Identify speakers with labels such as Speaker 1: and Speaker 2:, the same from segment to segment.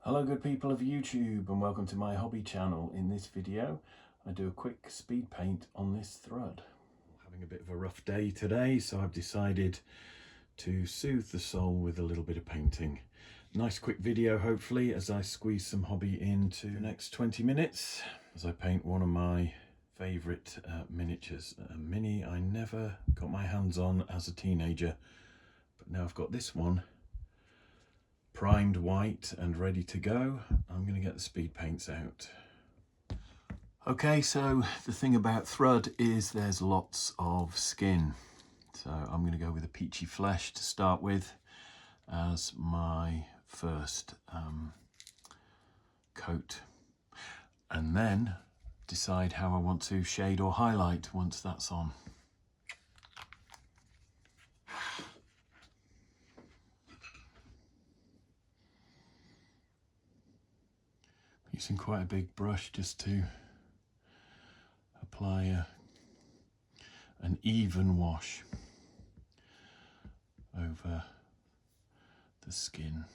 Speaker 1: Hello good people of YouTube and welcome to my hobby channel. In this video I do a quick speed paint on this Thrud. Having a bit of a rough day today, so I've decided to soothe the soul with a little bit of painting. Nice quick video hopefully as I squeeze some hobby into the next 20 minutes as I paint one of my favourite miniatures. A mini I never got my hands on as a teenager, but now I've got this one primed white and ready to go. I'm going to get the speed paints out. Okay, so the thing about Thrud is there's lots of skin. So I'm going to go with a peachy flesh to start with as my first coat, and then decide how I want to shade or highlight once that's on. Using quite a big brush just to apply an even wash over the skin.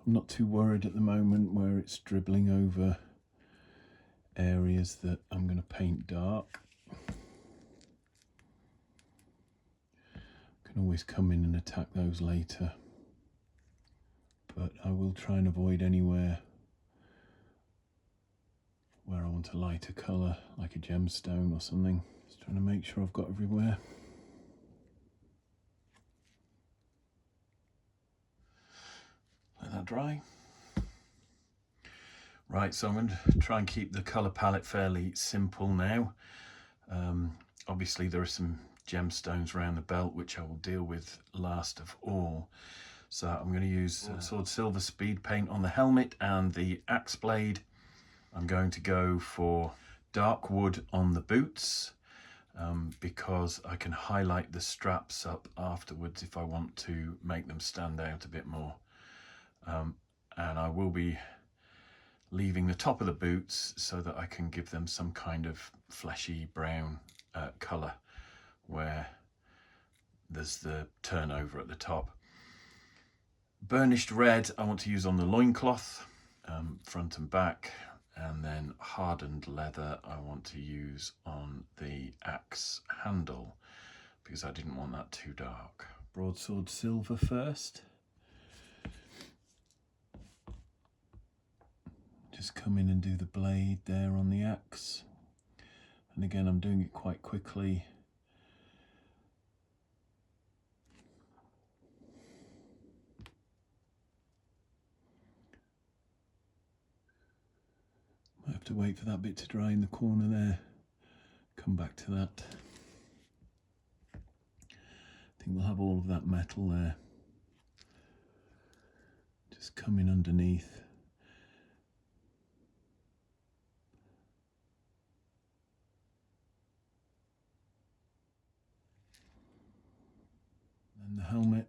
Speaker 1: I'm not too worried at the moment where it's dribbling over areas that I'm going to paint dark. Can always come in and attack those later, but I will try and avoid anywhere where I want a lighter colour, like a gemstone or something. Just trying to make sure I've got everywhere. Let that dry. Right, so I'm going to try and keep the colour palette fairly simple now. Obviously there are some gemstones around the belt which I will deal with last of all. So I'm going to use Sword Silver speed paint on the helmet and the axe blade. I'm going to go for dark wood on the boots because I can highlight the straps up afterwards if I want to make them stand out a bit more. And I will be leaving the top of the boots so that I can give them some kind of fleshy brown colour where there's the turnover at the top. Burnished red I want to use on the loincloth, front and back, and then hardened leather I want to use on the axe handle because I didn't want that too dark. Broadsword silver first. Just come in and do the blade there on the axe, and again I'm doing it quite quickly. I have to wait for that bit to dry in the corner there, come back to that. I think we'll have all of that metal there. Just come in underneath. And the helmet.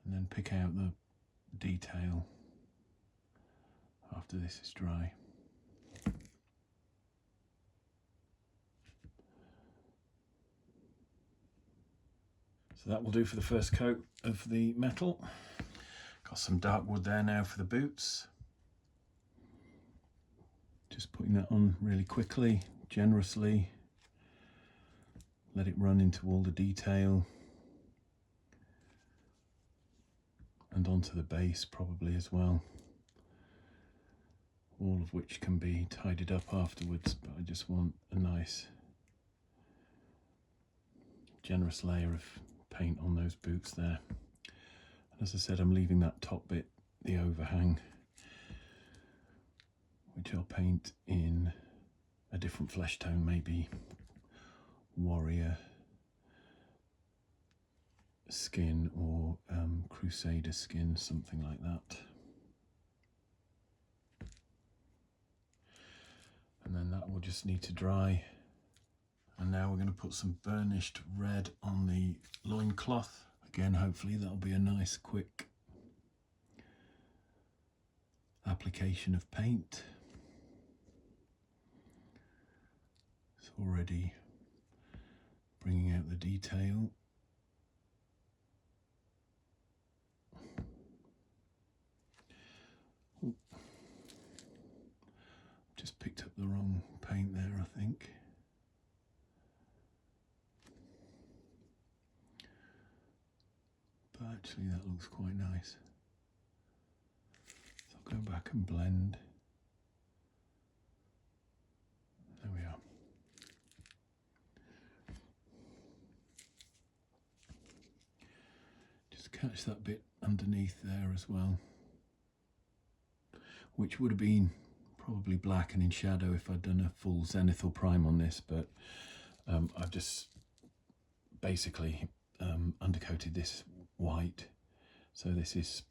Speaker 1: And then pick out the detail after this is dry. So that will do for the first coat of the metal. Got some dark wood there now for the boots. Just putting that on really quickly, generously. Let it run into all the detail. And onto the base probably as well. All of which can be tidied up afterwards, but I just want a nice generous layer of paint on those boots there. And as I said, I'm leaving that top bit, the overhang, which I'll paint in a different flesh tone, maybe warrior skin or crusader skin, something like that. And then that will just need to dry. And now we're going to put some burnished red on the loincloth. Again, hopefully that'll be a nice quick application of paint. It's already bringing out the detail. Ooh. Just picked up the wrong paint there, I think. But actually that looks quite nice. So I'll go back and blend. There we are. Just catch that bit underneath there as well, which would have been probably black and in shadow if I'd done a full zenithal prime on this, but I've just basically undercoated this white. So this is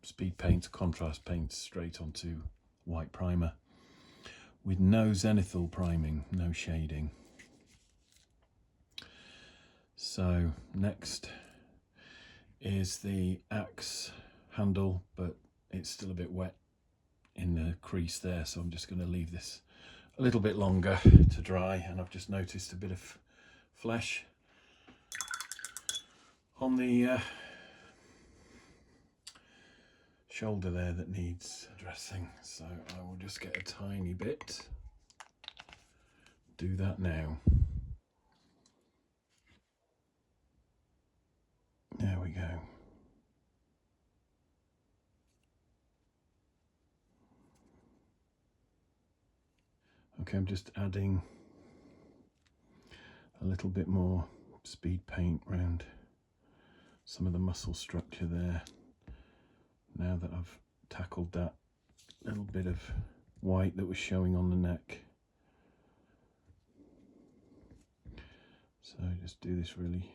Speaker 1: speed paints, contrast paints straight onto white primer with no zenithal priming, no shading. So next is the axe handle, but it's still a bit wet in the crease there, so I'm just going to leave this a little bit longer to dry. And I've just noticed a bit of flesh on the shoulder there that needs addressing, so I will just get a tiny bit, do that now. There we go. Okay, I'm just adding a little bit more speed paint around some of the muscle structure there. Now that I've tackled that little bit of white that was showing on the neck. So just do this really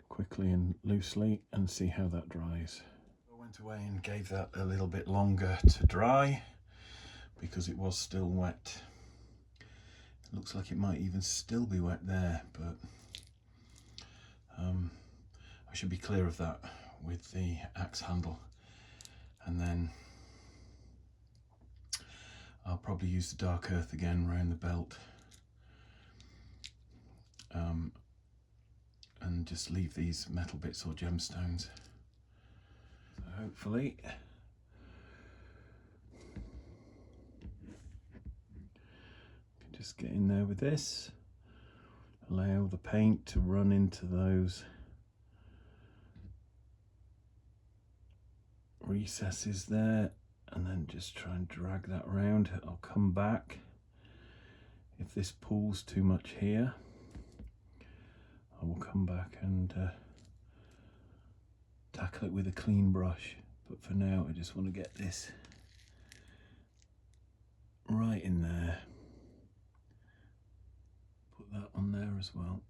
Speaker 1: quickly and loosely and see how that dries. I went away and gave that a little bit longer to dry because it was still wet. It looks like it might even still be wet there, but I should be clear of that with the axe handle, and then I'll probably use the dark earth again around the belt, and just leave these metal bits or gemstones. So hopefully can just get in there with this, allow the paint to run into those recesses there, and then just try and drag that around. I'll come back if this pulls too much here. I will come back and tackle it with a clean brush, but for now I just want to get this right in there. Put that on there as well.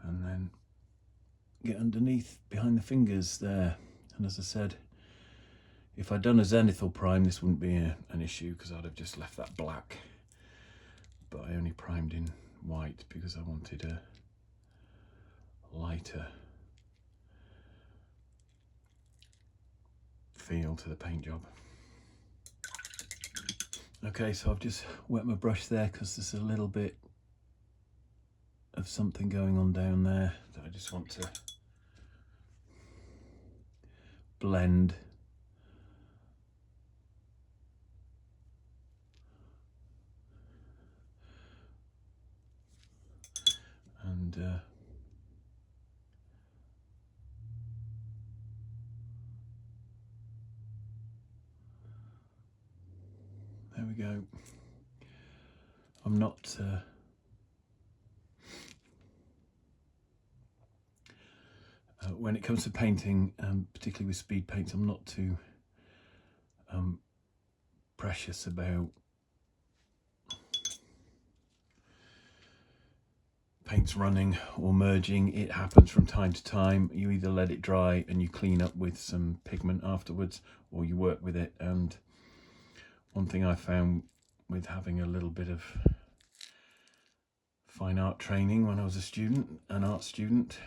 Speaker 1: And then get underneath behind the fingers there. And as I said, if I'd done a zenithal prime, this wouldn't be an issue because I'd have just left that black. But I only primed in white because I wanted a lighter feel to the paint job. Okay, so I've just wet my brush there because there's a little bit of something going on down there that I just want to blend. And there we go. I'm not when it comes to painting, particularly with speed paints, I'm not too precious about paints running or merging. It happens from time to time. You either let it dry and you clean up with some pigment afterwards, or you work with it. And one thing I found with having a little bit of fine art training when I was an art student.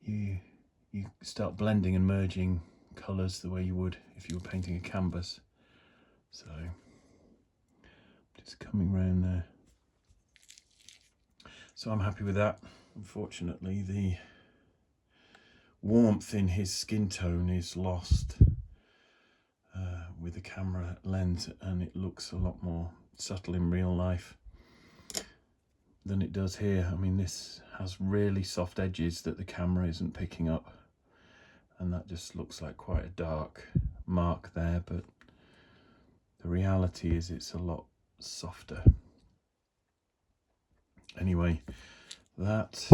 Speaker 1: You start blending and merging colours the way you would if you were painting a canvas. So just coming round there. So I'm happy with that. Unfortunately, the warmth in his skin tone is lost with the camera lens, and it looks a lot more subtle in real life than it does here. I mean, this has really soft edges that the camera isn't picking up, and that just looks like quite a dark mark there, but the reality is it's a lot softer. Anyway, that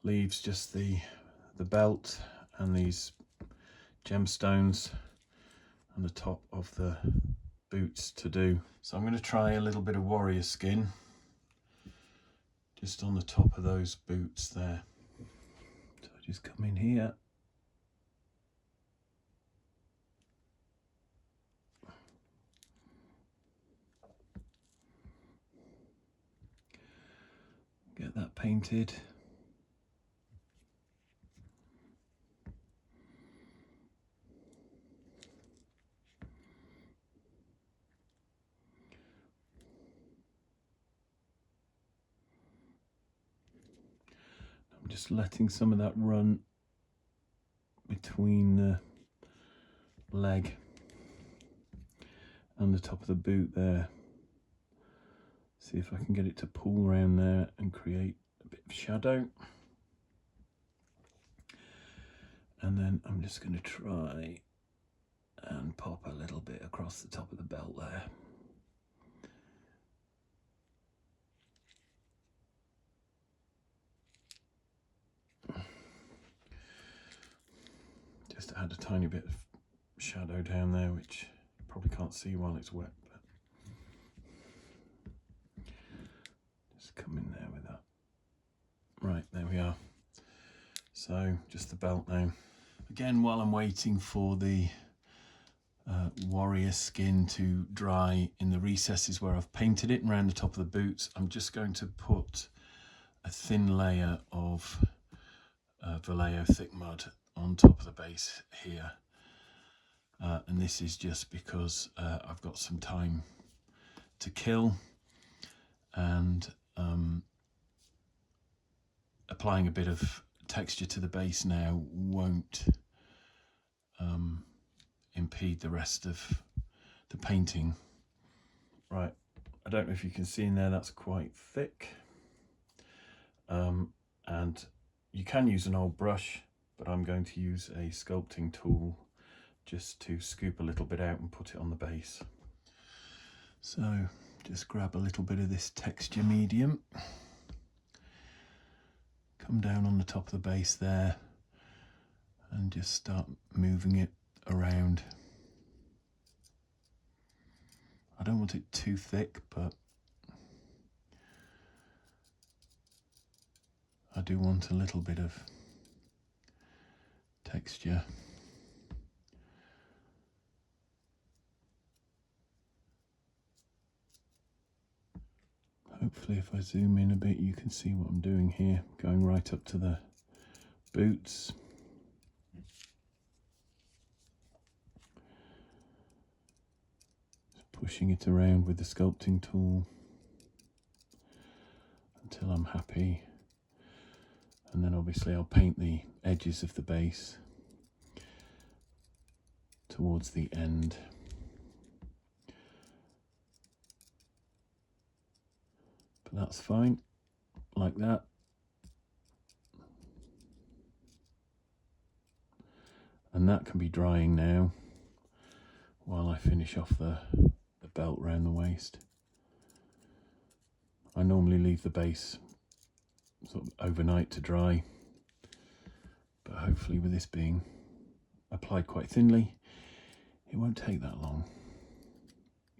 Speaker 1: leaves just the belt and these gemstones and the top of the boots to do. So I'm going to try a little bit of warrior skin just on the top of those boots there. So I just come in here. Get that painted. I'm just letting some of that run between the leg and the top of the boot there. See if I can get it to pull around there and create a bit of shadow. And then I'm just going to try and pop a little bit across the top of the belt there. Just add a tiny bit of shadow down there, which you probably can't see while it's wet, but just come in there with that. Right, there we are. So just the belt now. Again, while I'm waiting for the warrior skin to dry in the recesses where I've painted it and around the top of the boots, I'm just going to put a thin layer of Vallejo thick mud on top of the base here. And this is just because I've got some time to kill, and applying a bit of texture to the base now won't impede the rest of the painting. Right, I don't know if you can see in there, that's quite thick, and you can use an old brush, but I'm going to use a sculpting tool just to scoop a little bit out and put it on the base. So just grab a little bit of this texture medium, come down on the top of the base there, and just start moving it around. I don't want it too thick, but I do want a little bit of texture. Hopefully if I zoom in a bit you can see what I'm doing here, going right up to the boots. Just pushing it around with the sculpting tool until I'm happy, and then obviously I'll paint the edges of the base towards the end. But that's fine, like that. And that can be drying now while I finish off the belt around the waist. I normally leave the base sort of overnight to dry, but hopefully with this being applied quite thinly, it won't take that long.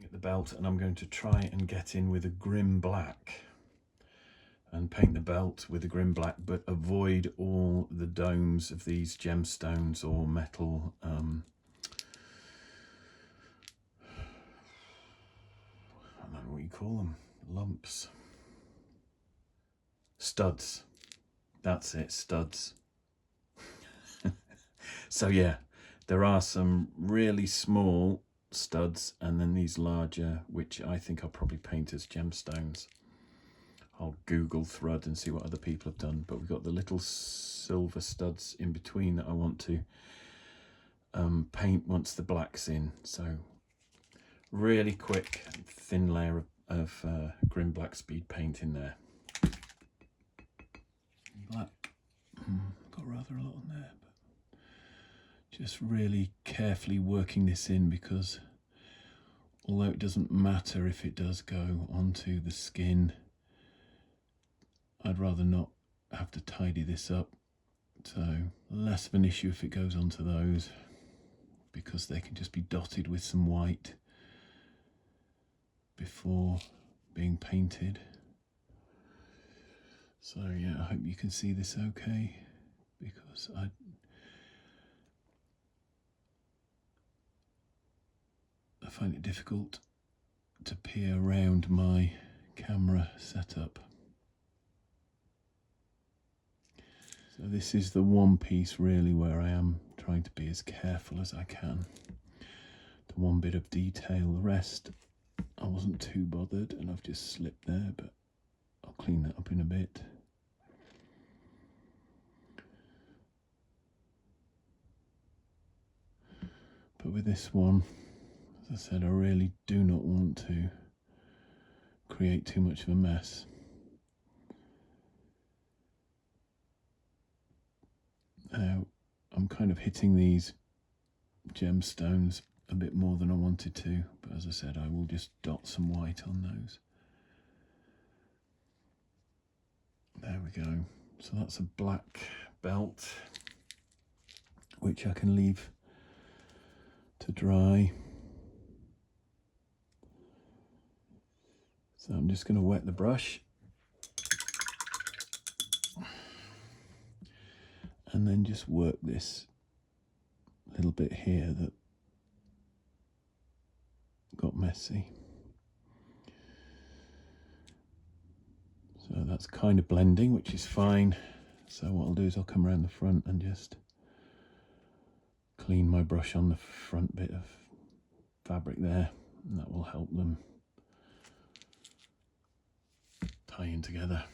Speaker 1: Get the belt, and I'm going to try and get in with a grim black and paint the belt with a grim black, but avoid all the domes of these gemstones or metal call them? Lumps. Studs. That's it, studs. So yeah, there are some really small studs and then these larger, which I think I'll probably paint as gemstones. I'll Google Thrud and see what other people have done, but we've got the little silver studs in between that I want to paint once the black's in. So really quick, thin layer of Grim Black Speed paint in there. Black, got rather a lot on there, but just really carefully working this in, because although it doesn't matter if it does go onto the skin, I'd rather not have to tidy this up. So less of an issue if it goes onto those, because they can just be dotted with some white before being painted. So yeah, I hope you can see this okay, because I find it difficult to peer around my camera setup. So this is the one piece really where I am trying to be as careful as I can. The one bit of detail, the rest I wasn't too bothered, and I've just slipped there, but I'll clean that up in a bit. But with this one, as I said, I really do not want to create too much of a mess. Now, I'm kind of hitting these gemstones a bit more than I wanted to, but as I said, I will just dot some white on those. There we go. So that's a black belt, which I can leave to dry. So I'm just going to wet the brush and then just work this little bit here that got messy. So that's kind of blending, which is fine. So what I'll do is I'll come around the front and just clean my brush on the front bit of fabric there, and that will help them tie in together.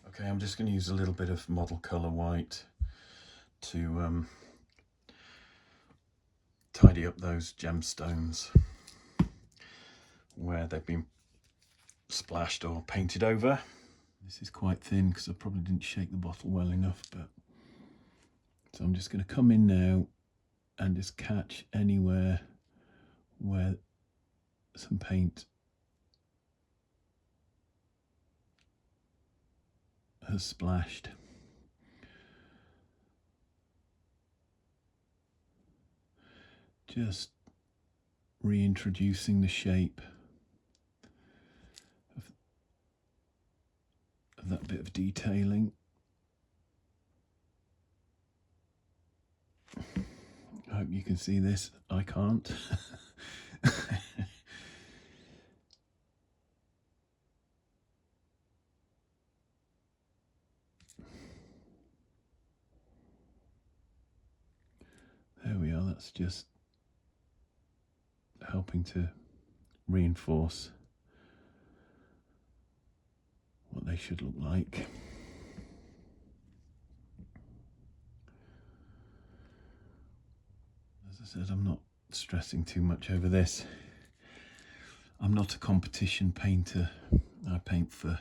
Speaker 1: Okay, I'm just going to use a little bit of model colour white to tidy up those gemstones where they've been splashed or painted over. This is quite thin because I probably didn't shake the bottle well enough, but so I'm just going to come in now and just catch anywhere where some paint has splashed. Just reintroducing the shape of that bit of detailing. I hope you can see this. I can't. There we are. That's just helping to reinforce what they should look like. As I said, I'm not stressing too much over this. I'm not a competition painter. I paint for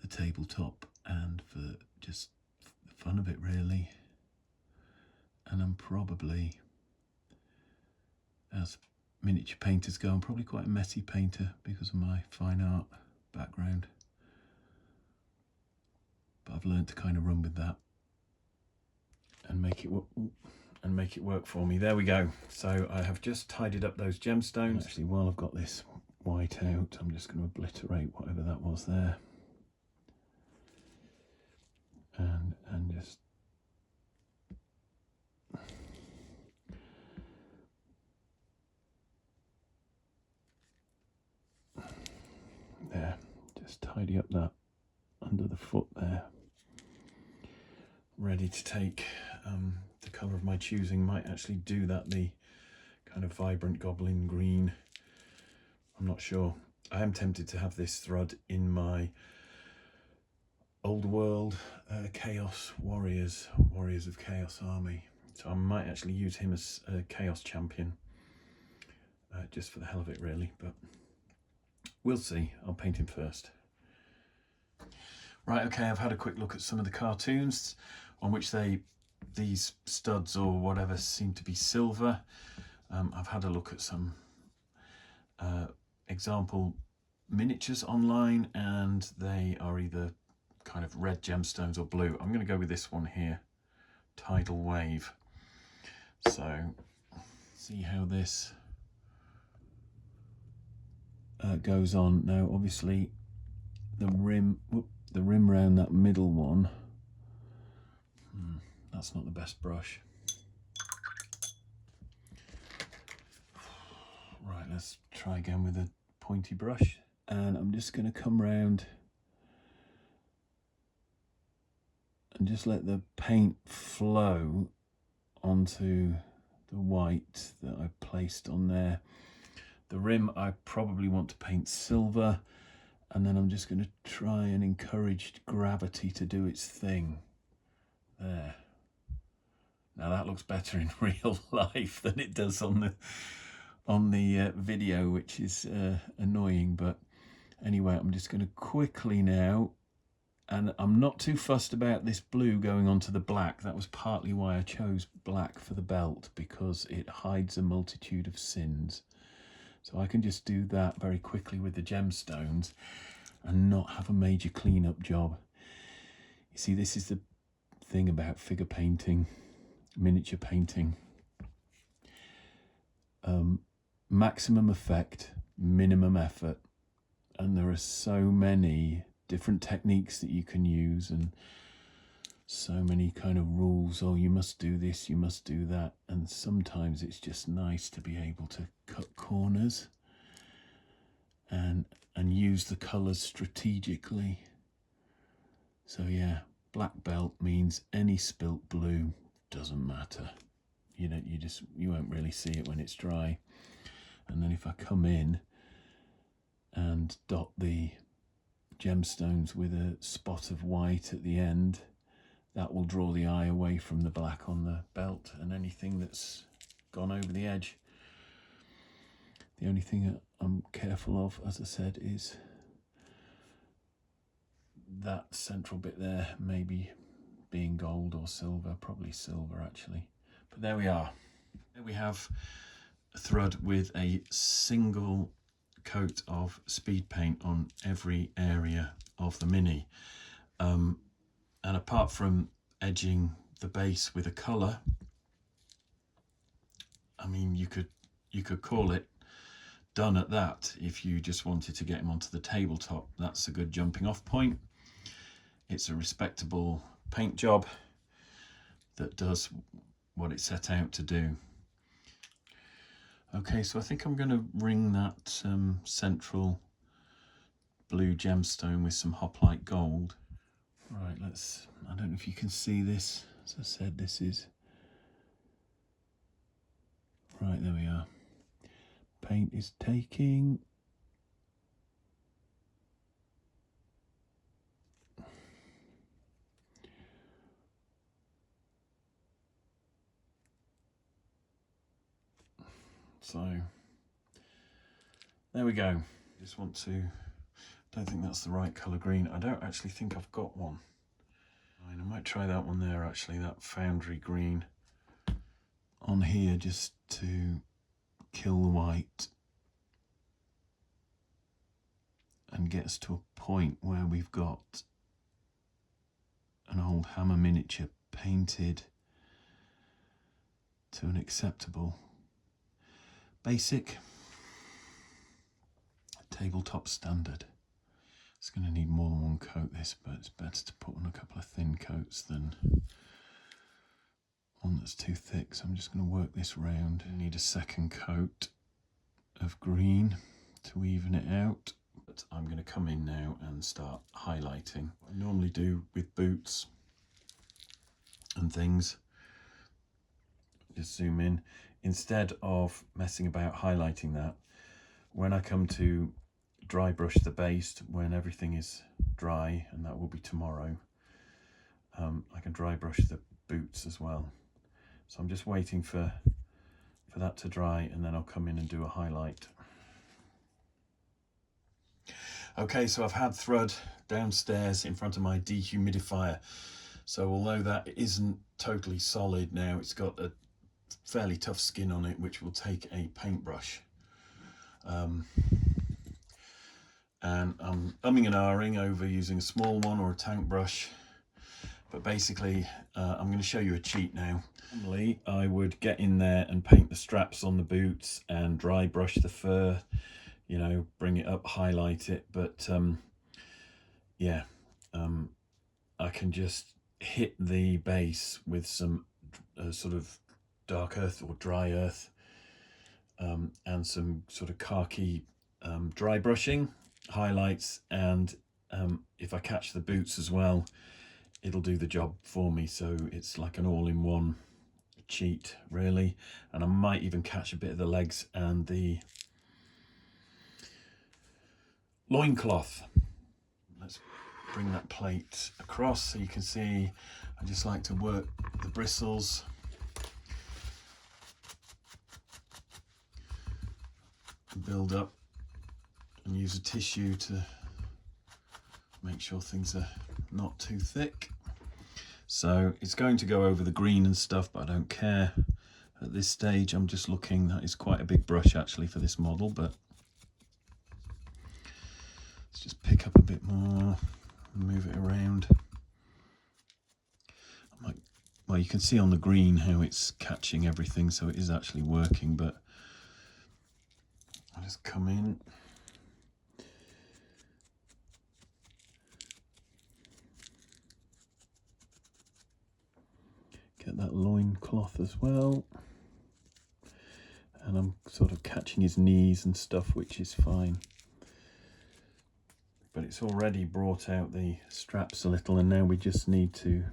Speaker 1: the tabletop and for just the fun of it, really. And I'm probably, as miniature painters go, I'm probably quite a messy painter because of my fine art background. But I've learned to kind of run with that and make it work for me. There we go. So I have just tidied up those gemstones. Actually, while I've got this white out, I'm just going to obliterate whatever that was there, and just just tidy up that under the foot there. Ready to take the colour of my choosing. Might actually do that, the kind of vibrant goblin green. I'm not sure. I am tempted to have this Thrud in my old world Chaos Warriors of Chaos army. So I might actually use him as a Chaos champion, just for the hell of it really, but we'll see. I'll paint him first. Right, okay, I've had a quick look at some of the cartoons on which these studs or whatever seem to be silver. I've had a look at some example miniatures online, and they are either kind of red gemstones or blue. I'm going to go with this one here, Tidal Wave. So see how this goes on. Now obviously the rim around that middle one, that's not the best brush. Right, let's try again with a pointy brush, and I'm just going to come round and just let the paint flow onto the white that I placed on there. The rim I probably want to paint silver, and then I'm just going to try and encourage gravity to do its thing. There. Now that looks better in real life than it does on the video, which is annoying. But anyway, I'm just going to quickly now, and I'm not too fussed about this blue going onto the black. That was partly why I chose black for the belt, because it hides a multitude of sins. So I can just do that very quickly with the gemstones and not have a major cleanup job. You see, this is the thing about figure painting, miniature painting. Maximum effect, minimum effort. And there are so many different techniques that you can use, and so many kind of rules. Oh, you must do this, you must do that. And sometimes it's just nice to be able to cut corners and use the colours strategically. So yeah, black belt means any spilt blue doesn't matter. You won't really see it when it's dry. And then if I come in and dot the gemstones with a spot of white at the end, that will draw the eye away from the black on the belt and anything that's gone over the edge. The only thing that I'm careful of, as I said, is that central bit there maybe being gold or silver, probably silver actually. But there we are. There we have a Thrud with a single coat of speed paint on every area of the mini. And apart from edging the base with a colour, I mean, you could call it done at that. If you just wanted to get him onto the tabletop, that's a good jumping off point. It's a respectable paint job that does what it set out to do. Okay, so I think I'm going to ring that central blue gemstone with some hoplite gold. Right, I don't know if you can see this. As I said, this is, right, there we are. Paint is taking. So there we go. Just want to, don't think that's the right colour green. I don't actually think I've got one. I might try that one there actually, that foundry green on here, just to kill the white and get us to a point where we've got an Oldhammer miniature painted to an acceptable basic tabletop standard. It's going to need more than one coat this, but it's better to put on a couple of thin coats than one that's too thick. So I'm just going to work this round. I need a second coat of green to even it out. but I'm going to come in now and start highlighting. What I normally do with boots and things, just zoom in, instead of messing about highlighting that, when I come to dry brush the base, when everything is dry, and that will be tomorrow, I can dry brush the boots as well. So I'm just waiting for that to dry, and then I'll come in and do a highlight. Okay, so I've had Thrud downstairs in front of my dehumidifier. So although that isn't totally solid now, it's got a fairly tough skin on it, which will take a paintbrush. And I'm umming and ahhing over using a small one or a tank brush. But basically, I'm going to show you a cheat now. Normally, I would get in there and paint the straps on the boots and dry brush the fur, you know, bring it up, highlight it. But yeah, I can just hit the base with some sort of dark earth or dry earth and some sort of khaki dry brushing, highlights, and if I catch the boots as well, it'll do the job for me. So it's like an all-in-one cheat, really. And I might even catch a bit of the legs and the loincloth. Let's bring that plate across so you can see. I just like to work the bristles. Build up and use a tissue to make sure things are not too thick. So it's going to go over the green and stuff, but I don't care. At this stage, I'm just looking. That is quite a big brush actually for this model, but let's just pick up a bit more and move it around. Well, you can see on the green how it's catching everything, so it is actually working, but I'll just come in. Get that loincloth as well. And I'm sort of catching his knees and stuff, which is fine. But it's already brought out the straps a little, and now we just need to...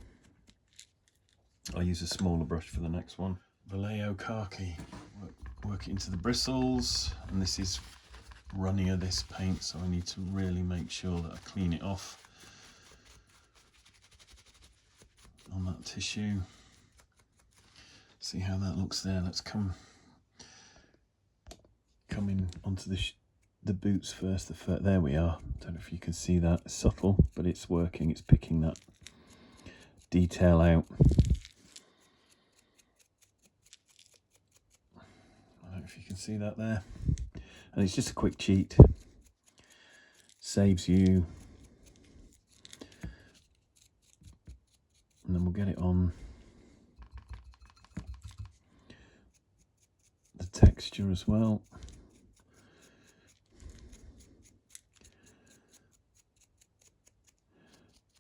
Speaker 1: I'll use a smaller brush for the next one. Vallejo khaki. Work it into the bristles, and this is runnier, this paint, so I need to really make sure that I clean it off on that tissue. See how that looks there. Let's come in onto the boots first. There we are. Don't know if you can see that. It's subtle, but it's working. It's picking that detail out. I don't know if you can see that there. And it's just a quick cheat. Saves you. And then we'll get it on the texture as well.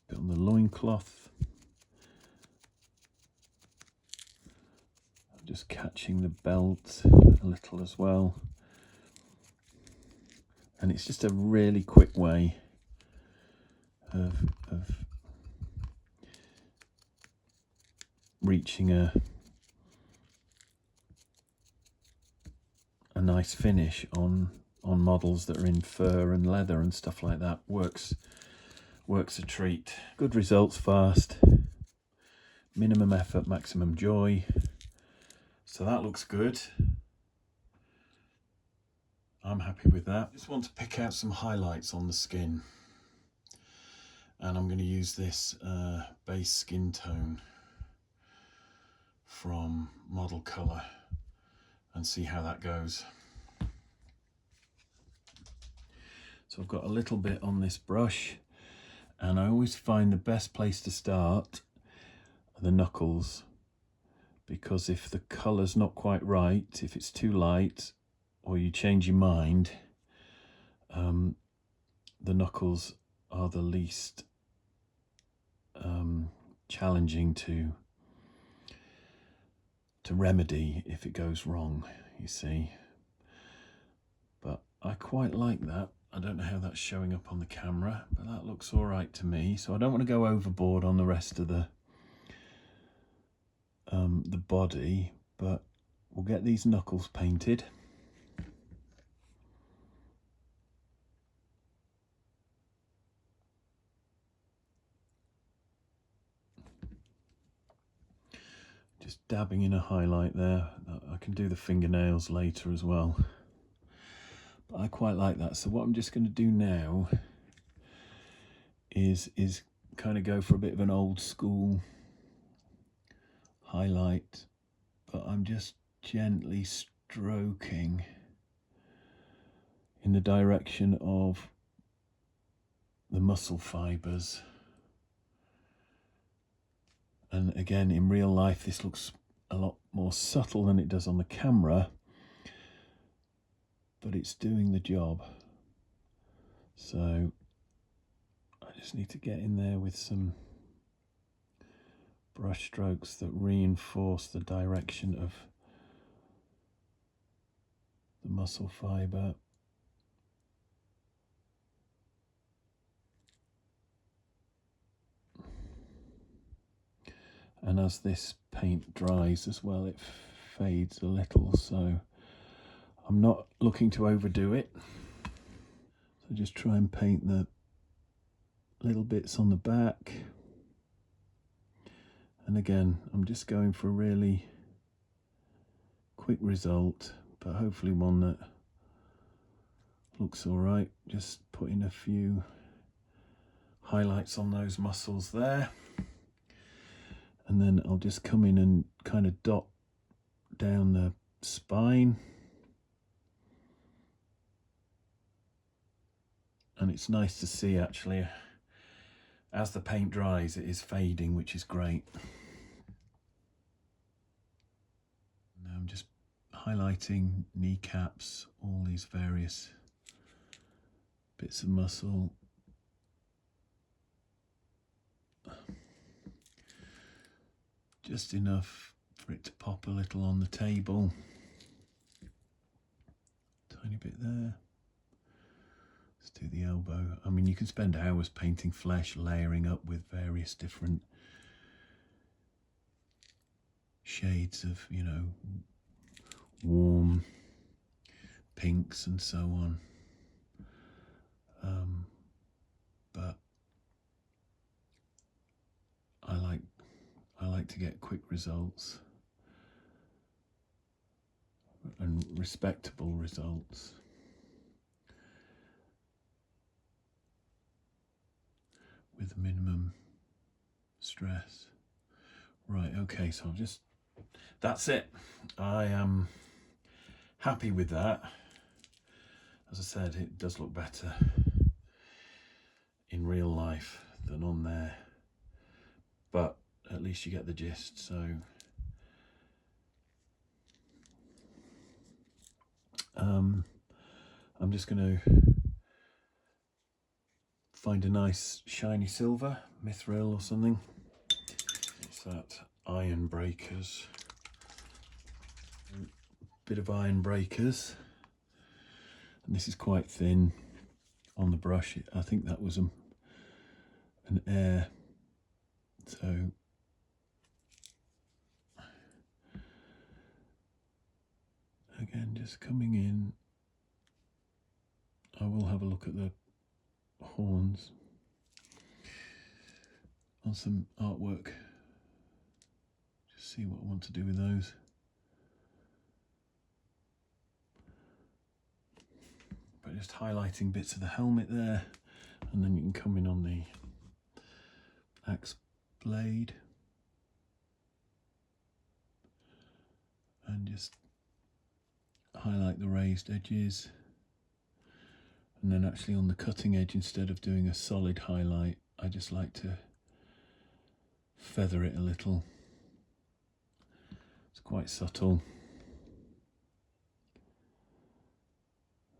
Speaker 1: Bit on the loincloth. I'm just catching the belt a little as well. And it's just a really quick way of reaching a nice finish on models that are in fur and leather and stuff like that. Works a treat. Good results fast. Minimum effort, maximum joy. So that looks good. I'm happy with that. Just want to pick out some highlights on the skin, and I'm going to use this base skin tone from Model Colour and see how that goes. So I've got a little bit on this brush, and I always find the best place to start are the knuckles, because if the colour's not quite right, if it's too light, or you change your mind, the knuckles are the least challenging to remedy if it goes wrong, you see. But I quite like that. I don't know how that's showing up on the camera, but that looks all right to me. So I don't want to go overboard on the rest of the body, but we'll get these knuckles painted. Just dabbing in a highlight there. I can do the fingernails later as well, but I quite like that. So what I'm just going to do now is kind of go for a bit of an old school highlight, but I'm just gently stroking in the direction of the muscle fibers. And again, in real life, this looks a lot more subtle than it does on the camera, but it's doing the job. So I just need to get in there with some brush strokes that reinforce the direction of the muscle fiber. And as this paint dries as well, it fades a little, so I'm not looking to overdo it. So just try and paint the little bits on the back. And again, I'm just going for a really quick result, but hopefully one that looks all right. Just putting a few highlights on those muscles there. And then I'll just come in and kind of dot down the spine. And it's nice to see, actually, as the paint dries, it is fading, which is great. Now I'm just highlighting kneecaps, all these various bits of muscle. Just enough for it to pop a little on the table. Tiny bit there. Let's do the elbow. I mean, you can spend hours painting flesh, layering up with various different shades of, you know, warm pinks and so on. But I like to get quick results and respectable results. With minimum stress. Right, okay, so I've just, that's it. I am happy with that. As I said, it does look better in real life than on there, but at least you get the gist. So I'm just going to find a nice shiny silver, mithril or something. It's that iron breakers, bit of iron breakers, and this is quite thin on the brush. I think that was an air, so again, just coming in. I will have a look at the horns on some artwork, just see what I want to do with those. But just highlighting bits of the helmet there, and then you can come in on the axe blade and just highlight the raised edges. And then actually on the cutting edge, instead of doing a solid highlight, I just like to feather it a little. It's quite subtle.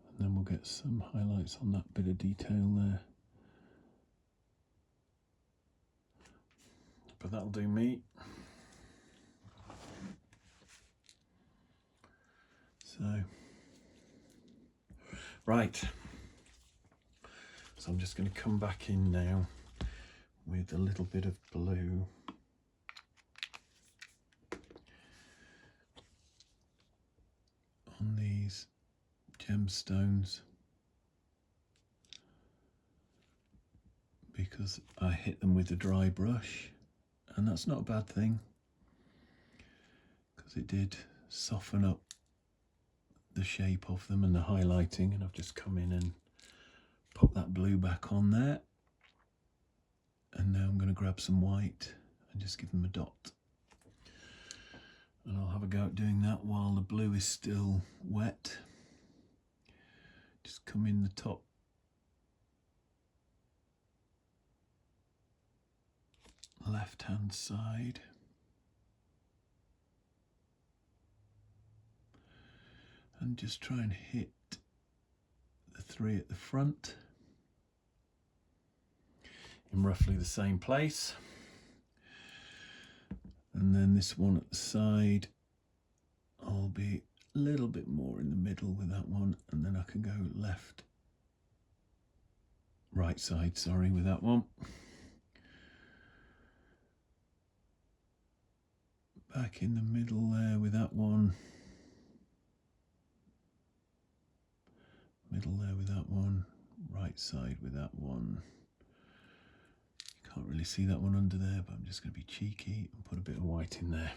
Speaker 1: And then we'll get some highlights on that bit of detail there. But that'll do me. So, right. So I'm just going to come back in now with a little bit of blue. On these gemstones, because I hit them with a dry brush, and that's not a bad thing because it did soften up the shape of them and the highlighting. And I've just come in and pop that blue back on there, and now I'm going to grab some white and just give them a dot, and I'll have a go at doing that while the blue is still wet. Just come in the top left hand side, and just try and hit the three at the front in roughly the same place, and then this one at the side I'll be a little bit more in the middle with that one, and then I can go right side, sorry, with that one. Back in the middle there with that one. Middle there with that one. Right side with that one. Can't really see that one under there, but I'm just going to be cheeky and put a bit of white in there.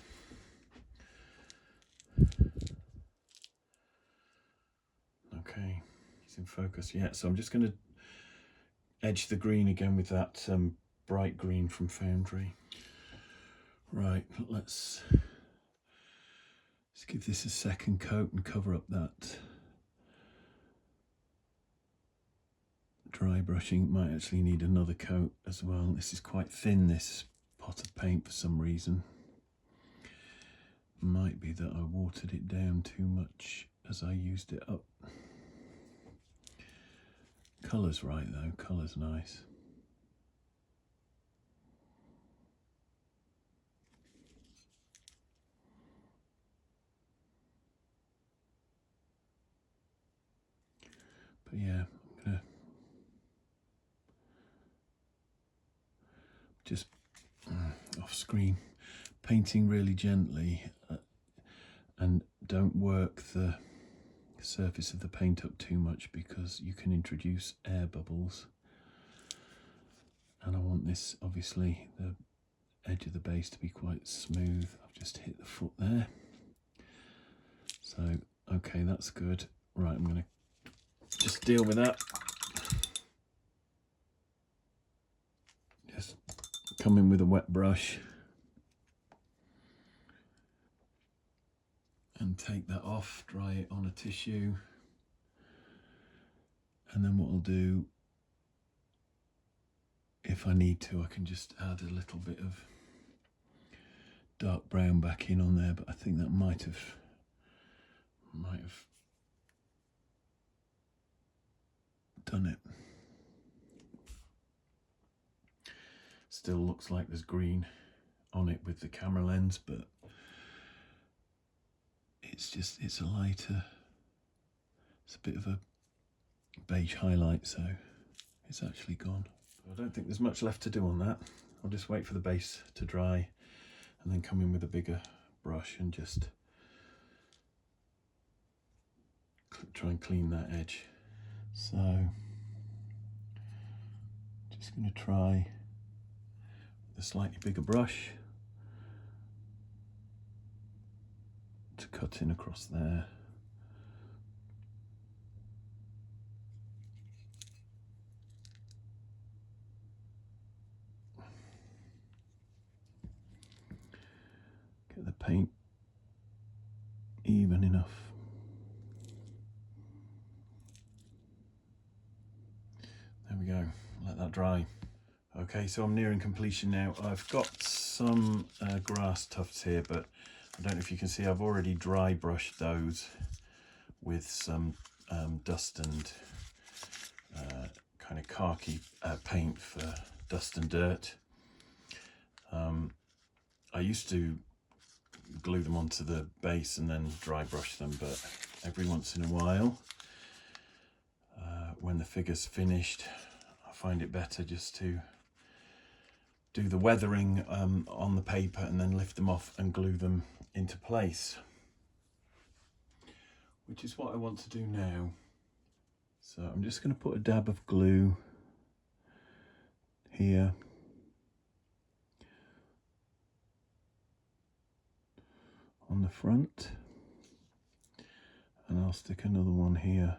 Speaker 1: Okay, he's in focus. Yeah, so I'm just going to edge the green again with that bright green from Foundry. Right, let's give this a second coat and cover up that dry brushing. It might actually need another coat as well. This is quite thin, this pot of paint, for some reason. Might be that I watered it down too much as I used it up. Colour's right though, colour's nice. But yeah, I'm gonna just off screen, painting really gently, and don't work the surface of the paint up too much because you can introduce air bubbles, and I want this, obviously, the edge of the base to be quite smooth. I've just hit the foot there, so okay, that's good. Right, I'm going to just deal with that. Just come in with a wet brush and take that off, dry it on a tissue, and then what I'll do, if I need to, I can just add a little bit of dark brown back in on there, but I think that might have done it. Still looks like there's green on it with the camera lens, but it's a lighter, it's a bit of a beige highlight, so it's actually gone. So I don't think there's much left to do on that. I'll just wait for the base to dry and then come in with a bigger brush and just try and clean that edge. So just going to try with a slightly bigger brush to cut in across there. Get the paint even enough. There we go, let that dry. Okay, so I'm nearing completion now. I've got some grass tufts here, but I don't know if you can see, I've already dry brushed those with some dust and kind of khaki paint for dust and dirt. I used to glue them onto the base and then dry brush them, but every once in a while, when the figure's finished, find it better just to do the weathering on the paper and then lift them off and glue them into place, which is what I want to do now. So I'm just going to put a dab of glue here, on the front, and I'll stick another one here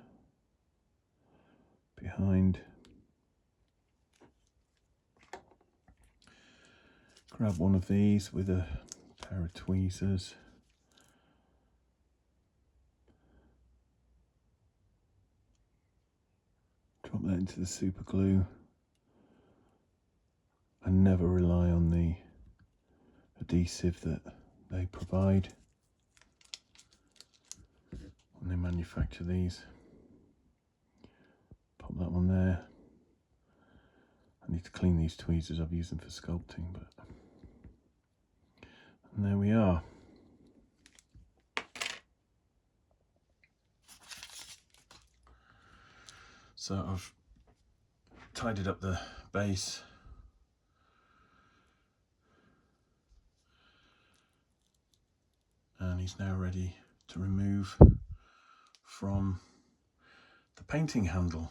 Speaker 1: behind. Grab one of these with a pair of tweezers. Drop that into the super glue, and never rely on the adhesive that they provide when they manufacture these. Pop that one there. I need to clean these tweezers, I've used them for sculpting, but and there we are. So I've tidied up the base. And he's now ready to remove from the painting handle,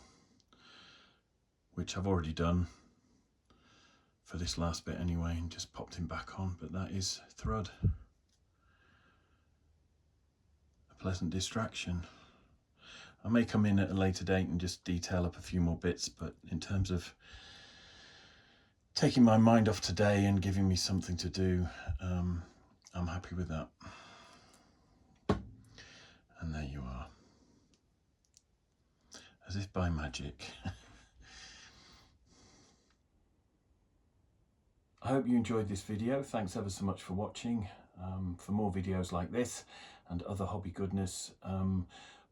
Speaker 1: which I've already done for this last bit anyway, and just popped him back on. But that is Thrud. A pleasant distraction. I may come in at a later date and just detail up a few more bits, but in terms of taking my mind off today and giving me something to do, I'm happy with that. And there you are, as if by magic. I hope you enjoyed this video. Thanks ever so much for watching. For more videos like this and other hobby goodness,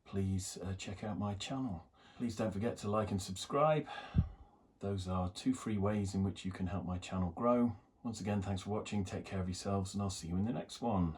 Speaker 1: please check out my channel. Please don't forget to like and subscribe. Those are 2 free ways in which you can help my channel grow. Once again, thanks for watching. Take care of yourselves, and I'll see you in the next one.